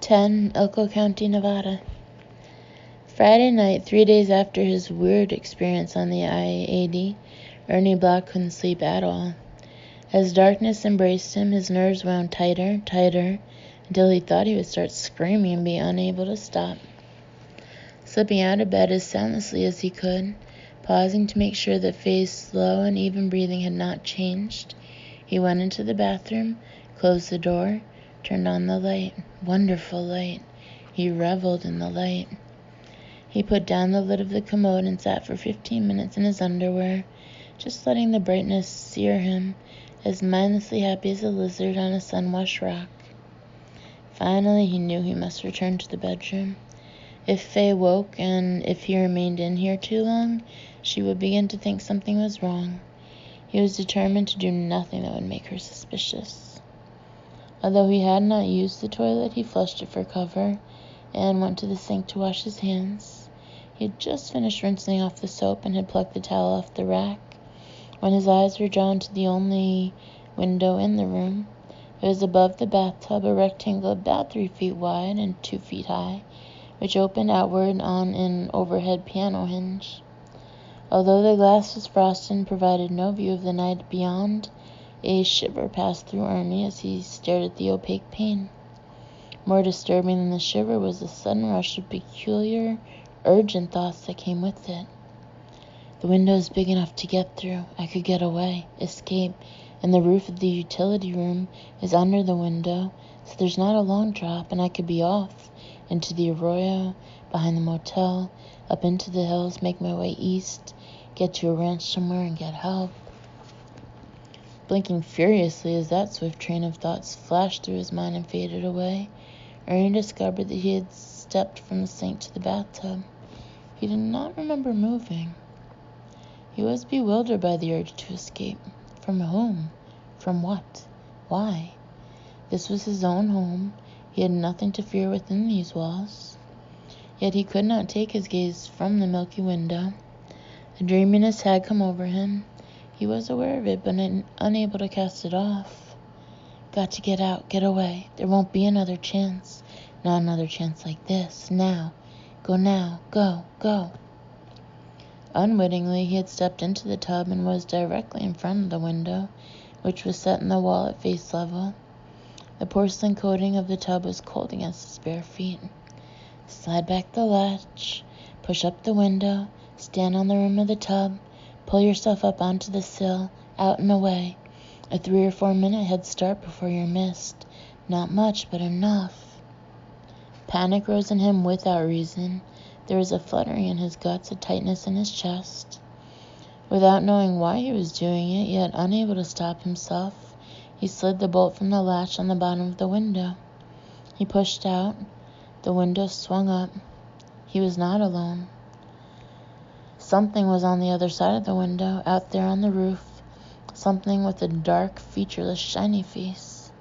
10, Elko County, Nevada. Friday night, 3 days after his weird experience on the I-80, Ernie Block couldn't sleep at all. As darkness embraced him, his nerves wound tighter, until he thought he would start screaming and be unable to stop. Slipping out of bed as soundlessly as he could, pausing to make sure that Faye's slow and even breathing had not changed, he went into the bathroom, closed the door, turned on the light. Wonderful light. He reveled in the light. He put down the lid of the commode and sat for 15 minutes in his underwear, just letting the brightness sear him, as mindlessly happy as a lizard on a sun-washed rock. Finally, he knew he must return to the bedroom. If Faye woke, and if he remained in here too long, she would begin to think something was wrong. He was determined to do nothing that would make her suspicious. Although he had not used the toilet, he flushed it for cover and went to the sink to wash his hands. He had just finished rinsing off the soap and had plucked the towel off the rack when his eyes were drawn to the only window in the room. It was above the bathtub, a rectangle about 3 feet wide and 2 feet high, which opened outward on an overhead piano hinge. Although the glass was frosted and provided no view of the night beyond, a shiver passed through Ernie as he stared at the opaque pane. More disturbing than the shiver was the sudden rush of peculiar, urgent thoughts that came with it. The window is big enough to get through. I could get away, escape, and the roof of the utility room is under the window, so there's not a long drop, and I could be off into the arroyo, behind the motel, up into the hills, make my way east, get to a ranch somewhere and get help. Blinking furiously as that swift train of thoughts flashed through his mind and faded away, Ernie discovered that he had stepped from the sink to the bathtub. He did not remember moving. He was bewildered by the urge to escape. From whom? From what? Why? This was his own home. He had nothing to fear within these walls. Yet he could not take his gaze from the milky window. A dreaminess had come over him. He was aware of it, but unable to cast it off. Got to get out, get away. There won't be another chance. Not another chance like this. Now. Go. Unwittingly, he had stepped into the tub and was directly in front of the window, which was set in the wall at face level. The porcelain coating of the tub was cold against his bare feet. Slide back the latch, push up the window, stand on the rim of the tub, pull yourself up onto the sill, out and away. A 3 or 4 minute head start before you're missed. Not much, but enough. Panic rose in him without reason. There was a fluttering in his guts, a tightness in his chest. Without knowing why he was doing it, yet unable to stop himself, he slid the bolt from the latch on the bottom of the window. He pushed out. The window swung up. He was not alone. Something was on the other side of the window, out there on the roof. Something with a dark, featureless, shiny face.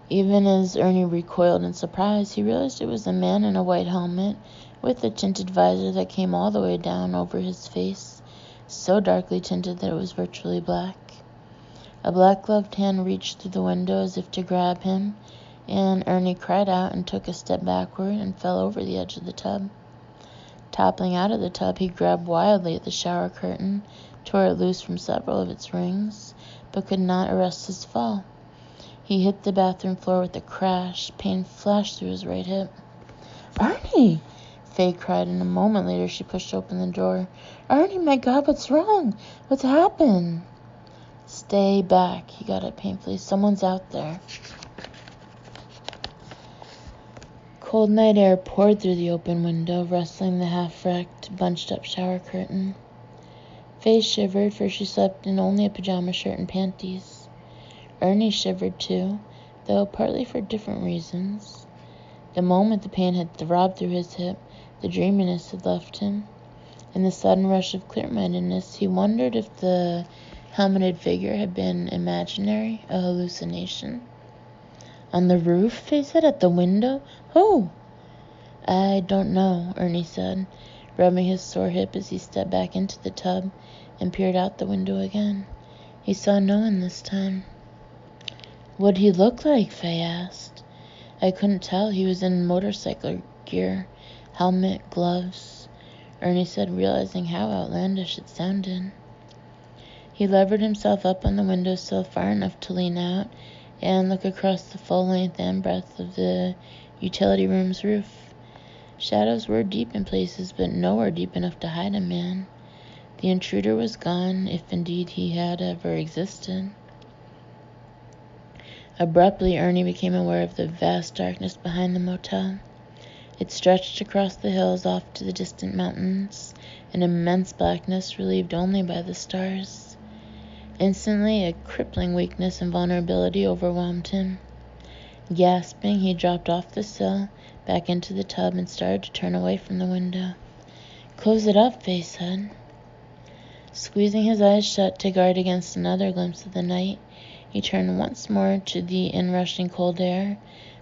Even as Ernie recoiled in surprise, he realized it was a man in a white helmet with a tinted visor that came all the way down over his face, so darkly tinted that it was virtually black. A black-gloved hand reached through the window as if to grab him, and Ernie cried out and took a step backward and fell over the edge of the tub. Toppling out of the tub, he grabbed wildly at the shower curtain, tore it loose from several of its rings, but could not arrest his fall. He hit the bathroom floor with a crash. Pain flashed through his right hip. "Ernie!" Faye cried, and a moment later she pushed open the door. "Ernie, my God, what's wrong? What's happened?" "Stay back," he got up painfully. "Someone's out there." Cold night air poured through the open window, rustling the half-wrecked, bunched-up shower curtain. Faye shivered, for she slept in only a pajama shirt and panties. Ernie shivered too, though partly for different reasons. The moment the pain had throbbed through his hip, the dreaminess had left him. In the sudden rush of clear-mindedness, he wondered if the helmeted figure had been imaginary, a hallucination. "On the roof?" Faye said. "At the window? Who?" "I don't know," Ernie said, rubbing his sore hip as he stepped back into the tub and peered out the window again. He saw no one this time. "What'd he look like?" Faye asked. I couldn't tell. He was in motorcycle gear, helmet, gloves, Ernie said, realizing how outlandish it sounded. He levered himself up on the windowsill far enough to lean out and look across the full length and breadth of the utility room's roof. Shadows were deep in places, but nowhere deep enough to hide a man. The intruder was gone, if indeed he had ever existed. Abruptly, Ernie became aware of the vast darkness behind the motel. It stretched across the hills off to the distant mountains, an immense blackness relieved only by the stars. Instantly, a crippling weakness and vulnerability overwhelmed him. Gasping, he dropped off the sill, back into the tub, and started to turn away from the window. "Close it up," Faye said. Squeezing his eyes shut to guard against another glimpse of the night, he turned once more to the inrushing cold air,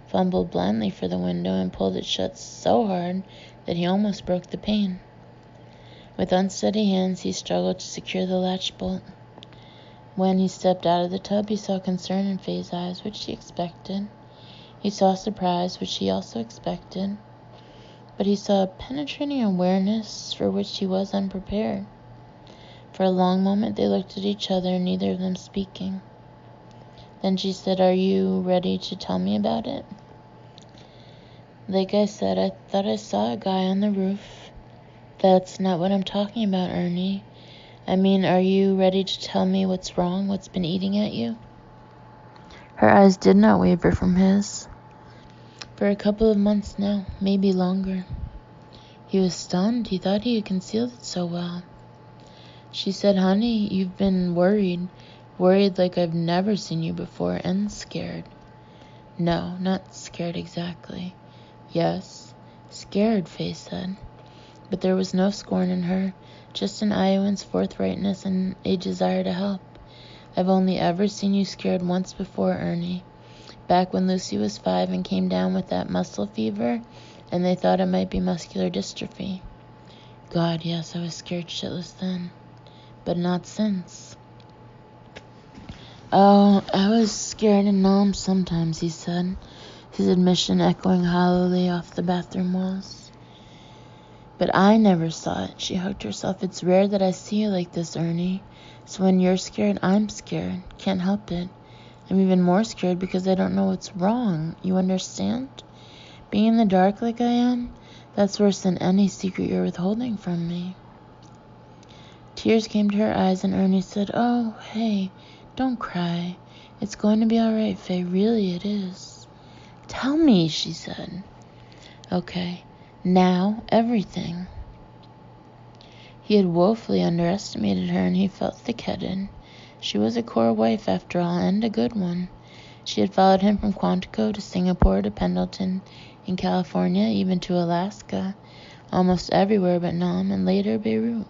fumbled blindly for the window, and pulled it shut so hard that he almost broke the pane. With unsteady hands, he struggled to secure the latch bolt. When he stepped out of the tub, he saw concern in Faye's eyes, which he expected. He saw surprise, which he also expected. But he saw a penetrating awareness for which he was unprepared. For a long moment they looked at each other, neither of them speaking. Then she said, "Are you ready to tell me about it?" "Like I said, I thought I saw a guy on the roof." "That's not what I'm talking about, Ernie. I mean, are you ready to tell me what's wrong, what's been eating at you?" Her eyes did not waver from his. "For a couple of months now, maybe longer." He was stunned. He thought he had concealed it so well. She said, "Honey, you've been worried like I've never seen you before, and scared." "No, not scared exactly." "Yes, scared," Faye said. But there was no scorn in her, just an Iowan's forthrightness and a desire to help. "I've only ever seen you scared once before, Ernie. Back when Lucy was 5 and came down with that muscle fever, and they thought it might be muscular dystrophy." "God, yes, I was scared shitless then. But not since." "Oh, I was scared and numb sometimes," he said, his admission echoing hollowly off the bathroom walls. "But I never saw it," she hugged herself. "It's rare that I see you like this, Ernie. So when you're scared, I'm scared. Can't help it. I'm even more scared because I don't know what's wrong. You understand? Being in the dark like I am, that's worse than any secret you're withholding from me." Tears came to her eyes, and Ernie said, "Oh, hey, don't cry. It's going to be all right, Faye. Really, it is." "Tell me," she said. "Okay, now everything." He had woefully underestimated her, and he felt thick-headed. She was a core wife, after all, and a good one. She had followed him from Quantico to Singapore to Pendleton in California, even to Alaska, almost everywhere but Nam, and later Beirut.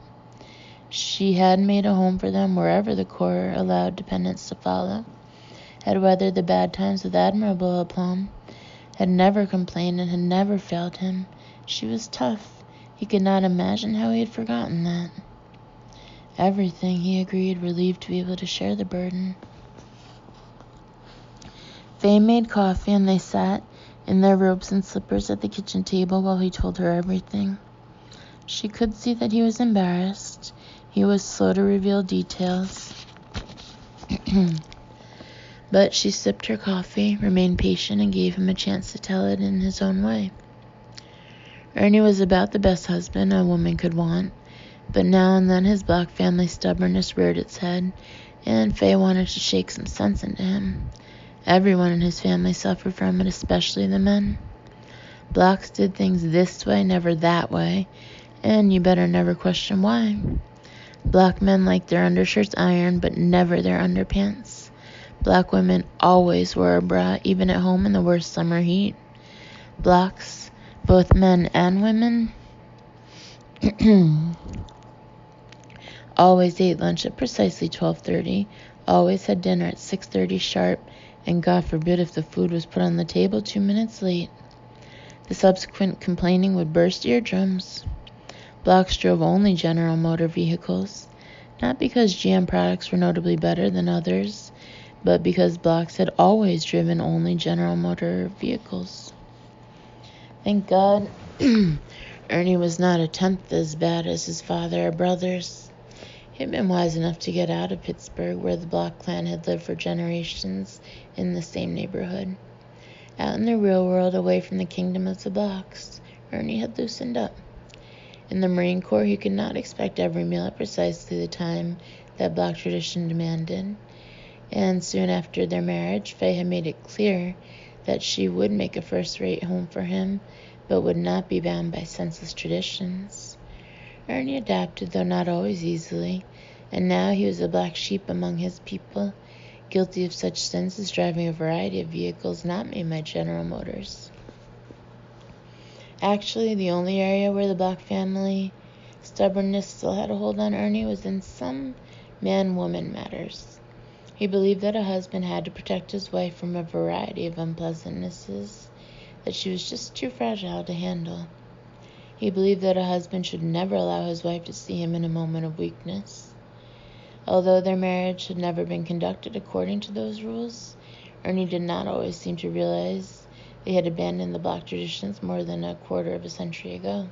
She had made a home for them wherever the Corps allowed dependents to follow, had weathered the bad times with admirable aplomb, had never complained and had never failed him. She was tough. He could not imagine how he had forgotten that. Everything, he agreed, relieved to be able to share the burden. Faye made coffee, and they sat in their robes and slippers at the kitchen table while he told her everything. She could see that he was embarrassed. He was slow to reveal details. But she sipped her coffee, remained patient, and gave him a chance to tell it in his own way. Ernie was about the best husband a woman could want, but now and then his black family stubbornness reared its head, and Faye wanted to shake some sense into him. Everyone in his family suffered from it, especially the men. Blacks did things this way, never that way, and you better never question why. Black men liked their undershirts ironed, but never their underpants. Black women always wore a bra, even at home in the worst summer heat. Blacks, both men and women, always ate lunch at precisely 12:30, always had dinner at 6:30 sharp, and God forbid if the food was put on the table 2 minutes late. The subsequent complaining would burst eardrums. Blacks drove only General Motor vehicles, not because GM products were notably better than others, but because blacks had always driven only General Motor vehicles. Thank God Ernie was not a tenth as bad as his father or brothers. He had been wise enough to get out of Pittsburgh, where the Block clan had lived for generations in the same neighborhood. Out in the real world, away from the kingdom of the Blocks, Ernie had loosened up. In the Marine Corps, he could not expect every meal at precisely the time that Block tradition demanded, and soon after their marriage, Faye had made it clear that she would make a first-rate home for him, but would not be bound by senseless traditions. Ernie adapted, though not always easily, and now he was a black sheep among his people, guilty of such sins as driving a variety of vehicles not made by General Motors. Actually, the only area where the Block family stubbornness still had a hold on Ernie was in some man-woman matters. He believed that a husband had to protect his wife from a variety of unpleasantnesses that she was just too fragile to handle. He believed that a husband should never allow his wife to see him in a moment of weakness. Although their marriage had never been conducted according to those rules, Ernie did not always seem to realize they had abandoned the Block traditions more than a quarter of a century ago.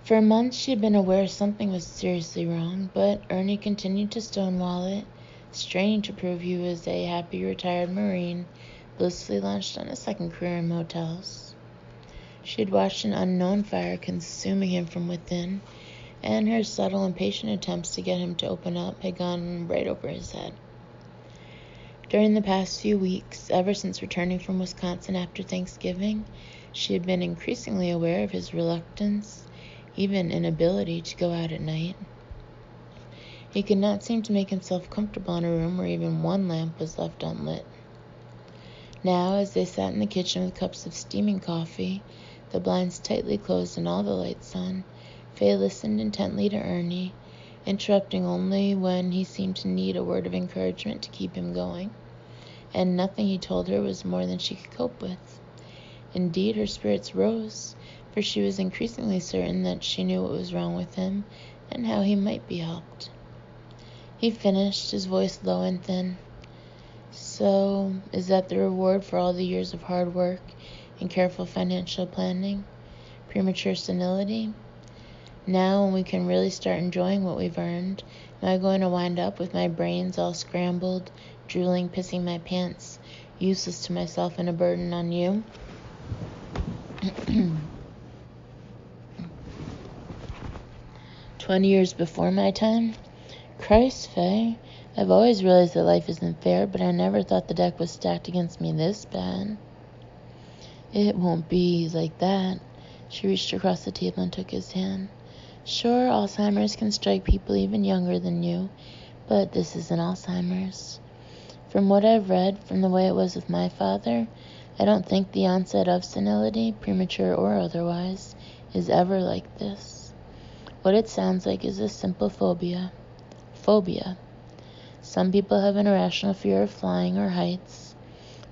For months she had been aware something was seriously wrong, but Ernie continued to stonewall it, straining to prove he was a happy retired Marine, blissfully launched on a second career in motels. She had watched an unknown fire consuming him from within, and her subtle and patient attempts to get him to open up had gone right over his head. During the past few weeks, ever since returning from Wisconsin after Thanksgiving, she had been increasingly aware of his reluctance, even inability to go out at night. He could not seem to make himself comfortable in a room where even one lamp was left unlit. Now, as they sat in the kitchen with cups of steaming coffee, the blinds tightly closed and all the lights on, Faye listened intently to Ernie, interrupting only when he seemed to need a word of encouragement to keep him going, and nothing he told her was more than she could cope with. Indeed, her spirits rose, for she was increasingly certain that she knew what was wrong with him and how he might be helped. He finished, his voice low and thin. So, is that the reward for all the years of hard work and careful financial planning? Premature senility? Now, when we can really start enjoying what we've earned, am I going to wind up with my brains all scrambled, drooling, pissing my pants, useless to myself and a burden on you? 20 years before my time? Christ, Faye, I've always realized that life isn't fair, but I never thought the deck was stacked against me this bad. It won't be like that. She reached across the table and took his hand. Sure, Alzheimer's can strike people even younger than you, but this isn't Alzheimer's. From what I've read, from the way it was with my father, I don't think the onset of senility, premature or otherwise, is ever like this. What it sounds like is a simple phobia. Phobia. Some people have an irrational fear of flying or heights.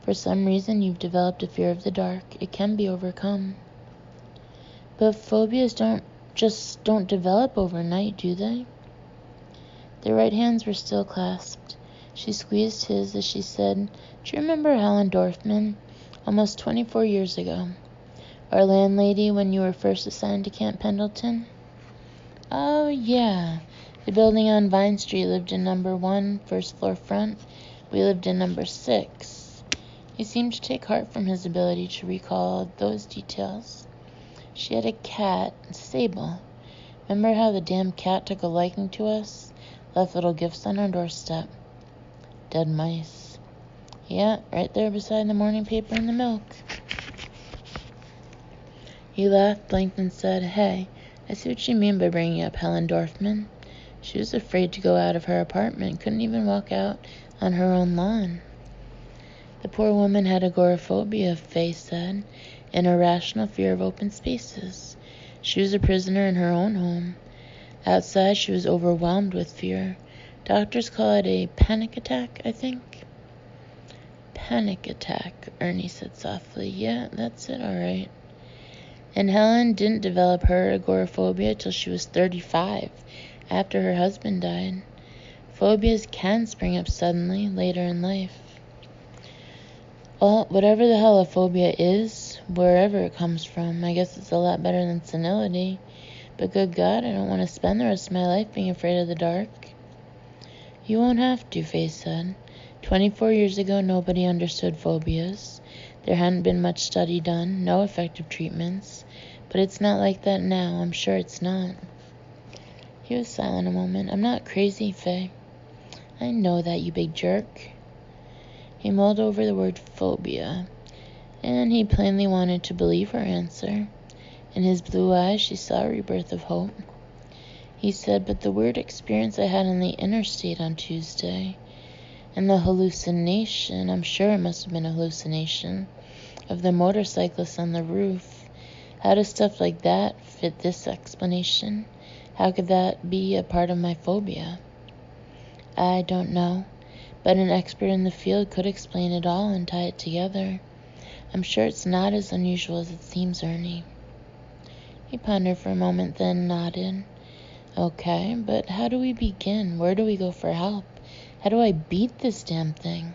For some reason, you've developed a fear of the dark. It can be overcome. But phobias don't develop overnight, do they? Their right hands were still clasped. She squeezed his as she said, "Do you remember Helen Dorfman? Almost 24 years ago. Our landlady when you were first assigned to Camp Pendleton?" "Oh, yeah. The building on Vine Street lived in number 1, first floor front. We lived in number 6. He seemed to take heart from his ability to recall those details. "She had a cat, Sable. Remember how the damn cat took a liking to us? Left little gifts on our doorstep. Dead mice. Yeah, right there beside the morning paper and the milk." He laughed, blinked, and said, "Hey, I see what you mean by bringing up Helen Dorfman. She was afraid to go out of her apartment, couldn't even walk out on her own lawn." "The poor woman had agoraphobia," Faye said, "an irrational fear of open spaces. She was a prisoner in her own home. Outside, she was overwhelmed with fear. Doctors call it a panic attack, I think." "Panic attack," Ernie said softly. "Yeah, that's it, all right. And Helen didn't develop her agoraphobia till she was 35, after her husband died. Phobias can spring up suddenly later in life. Well, whatever the hell a phobia is, wherever it comes from, I guess it's a lot better than senility. But good God, I don't want to spend the rest of my life being afraid of the dark. You won't have to, Faye said. 24 years ago, nobody understood phobias. There hadn't been much study done, no effective treatments. But it's not like that now, I'm sure it's not. He was silent a moment. I'm not crazy, Faye. I know that, you big jerk. He mulled over the word phobia, and he plainly wanted to believe her answer. In his blue eyes, she saw a rebirth of hope. He said, but the weird experience I had on the interstate on Tuesday, and the hallucination, I'm sure it must have been a hallucination, of the motorcyclist on the roof. How does stuff like that fit this explanation? How could that be a part of my phobia? I don't know, but an expert in the field could explain it all and tie it together. I'm sure it's not as unusual as it seems, Ernie. He pondered for a moment, then nodded. Okay, but how do we begin? Where do we go for help? How do I beat this damn thing?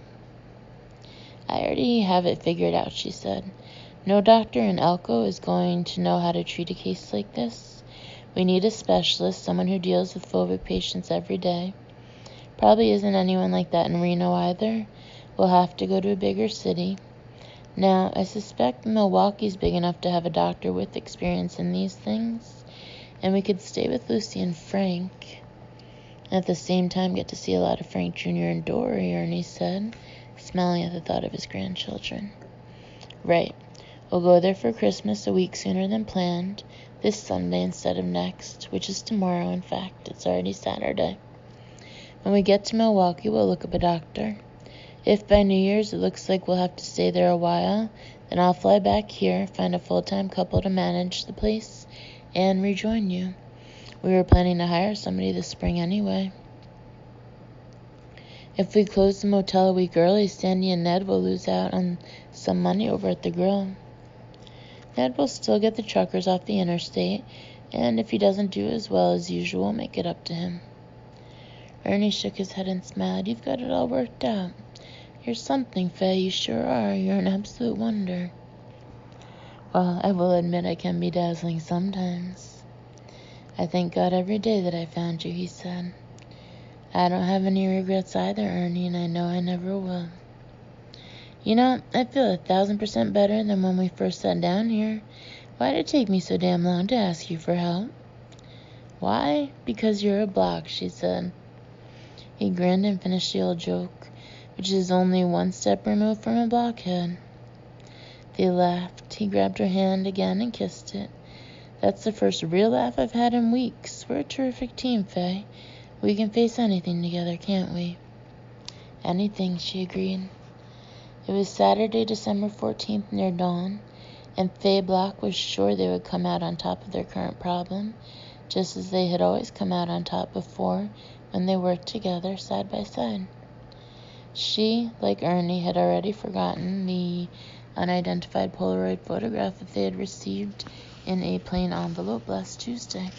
I already have it figured out, she said. No doctor in Elko is going to know how to treat a case like this. We need a specialist, someone who deals with phobic patients every day. Probably isn't anyone like that in Reno either. We'll have to go to a bigger city. Now, I suspect Milwaukee's big enough to have a doctor with experience in these things, and we could stay with Lucy and Frank. At the same time, get to see a lot of Frank Jr. and Dory, Ernie said, smiling at the thought of his grandchildren. Right. We'll go there for Christmas a week sooner than planned, this Sunday instead of next, which is tomorrow, in fact. It's already Saturday. When we get to Milwaukee, we'll look up a doctor. If by New Year's it looks like we'll have to stay there a while, then I'll fly back here, find a full-time couple to manage the place, and rejoin you. We were planning to hire somebody this spring anyway. If we close the motel a week early, Sandy and Ned will lose out on some money over at the grill. Ned will still get the truckers off the interstate, and if he doesn't do as well as usual, make it up to him. Ernie shook his head and smiled. You've got it all worked out. You're something, Faye, you sure are. You're an absolute wonder. Well, I will admit I can be dazzling sometimes. I thank God every day that I found you, he said. I don't have any regrets either, Ernie, and I know I never will. You know, I feel 1,000% better than when we first sat down here. Why did it take me so damn long to ask you for help? Why? Because you're a block, she said. He grinned and finished the old joke, which is only one step removed from a blockhead. They laughed. He grabbed her hand again and kissed it. That's the first real laugh I've had in weeks. We're a terrific team, Faye. We can face anything together, can't we? Anything, she agreed. It was Saturday, December 14th near dawn, and Faye Block was sure they would come out on top of their current problem, just as they had always come out on top before when they worked together side by side. She, like Ernie, had already forgotten the unidentified Polaroid photograph that they had received in a plain envelope last Tuesday.